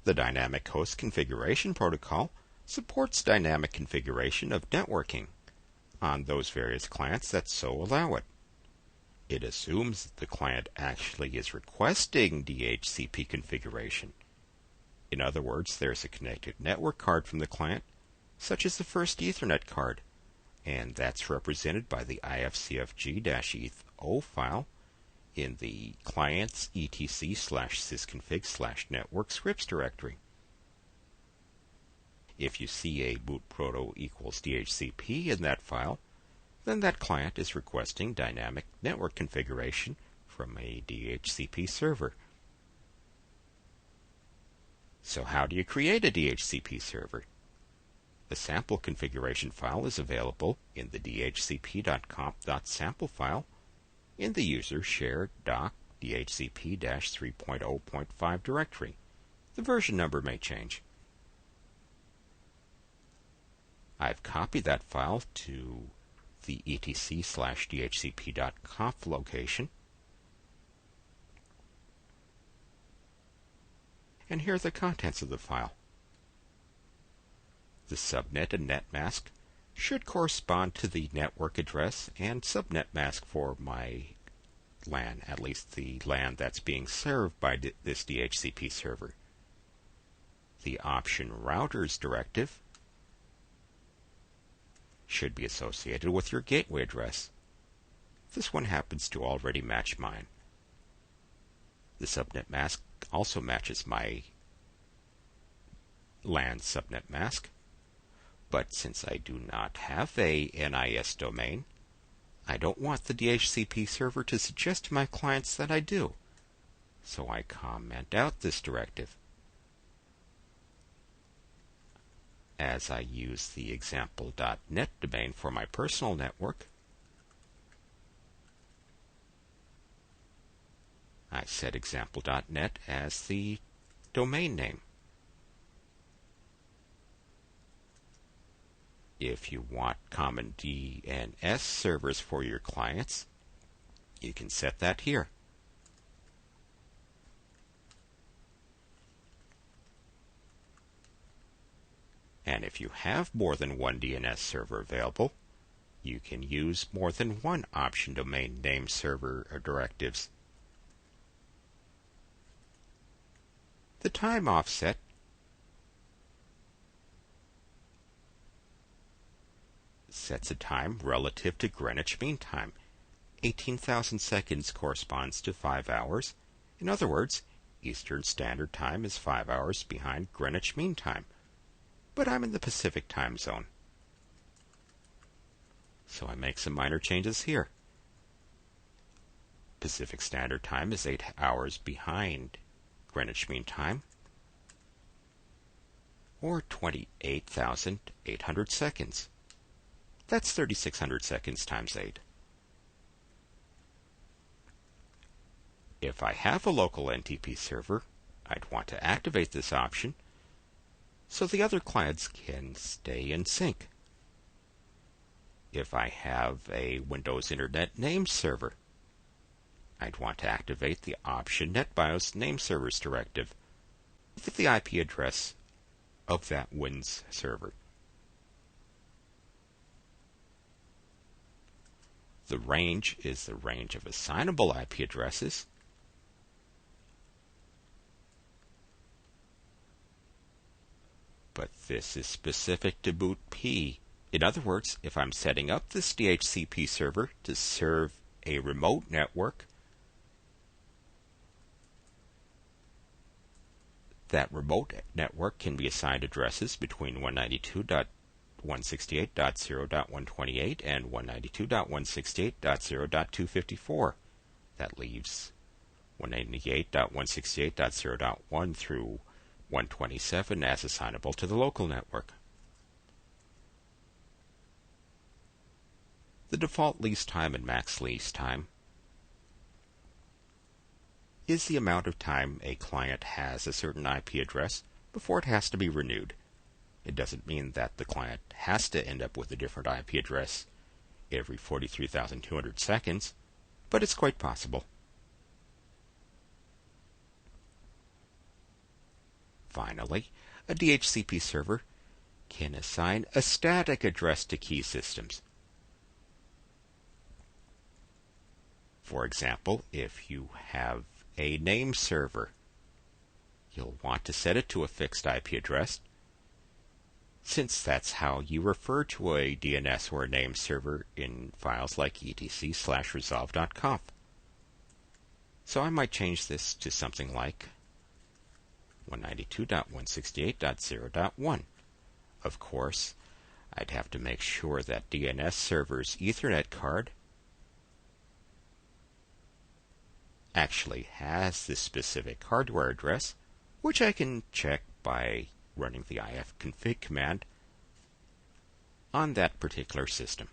The Dynamic Host Configuration Protocol supports dynamic configuration of networking on those various clients that so allow it. It assumes that the client actually is requesting DHCP configuration. In other words, there's a connected network card from the client, such as the first Ethernet card, and that's represented by the ifcfg-eth0 file in the client's etc/sysconfig/network scripts directory. If you see a bootproto equals DHCP in that file, then that client is requesting dynamic network configuration from a DHCP server. So how do you create a DHCP server? The sample configuration file is available in the dhcp.conf.sample file in the user shared doc dhcp-3.0.5 directory. The version number may change. I've copied that file to the etc/dhcp.conf location. And here are the contents of the file. The subnet and net mask should correspond to the network address and subnet mask for my LAN, at least the LAN that's being served by this DHCP server. The option routers directive should be associated with your gateway address. This one happens to already match mine. The subnet mask also matches my LAN subnet mask, but since I do not have a NIS domain, I don't want the DHCP server to suggest to my clients that I do, so I comment out this directive. As I use the example.net domain for my personal network, I set example.net as the domain name. If you want common DNS servers for your clients, you can set that here. And if you have more than one DNS server available, you can use more than one option domain name server or directives. The time offset sets a time relative to Greenwich Mean Time. 18,000 seconds corresponds to 5 hours. In other words, Eastern Standard Time is 5 hours behind Greenwich Mean Time. But I'm in the Pacific time zone, so I make some minor changes here. Pacific Standard Time is 8 hours behind Greenwich Mean Time, or 28,800 seconds. That's 3,600 seconds times 8. If I have a local NTP server, I'd want to activate this option so the other clients can stay in sync. If I have a Windows Internet name server, I'd want to activate the option NetBIOS name servers directive with the IP address of that WINS server. The range is the range of assignable IP addresses. But this is specific to boot P. In other words, if I'm setting up this DHCP server to serve a remote network, that remote network can be assigned addresses between 192.168.0.128 and 192.168.0.254. That leaves 198.168.0.1 through 127 as assignable to the local network. The default lease time and max lease time is the amount of time a client has a certain IP address before it has to be renewed. It doesn't mean that the client has to end up with a different IP address every 43,200 seconds, but it's quite possible. Finally, a DHCP server can assign a static address to key systems. For example, if you have a name server, you'll want to set it to a fixed IP address, since that's how you refer to a DNS or a name server in files like etc/resolve.conf. So I might change this to something like 192.168.0.1. Of course, I'd have to make sure that DNS server's Ethernet card actually has this specific hardware address, which I can check by running the ifconfig command on that particular system.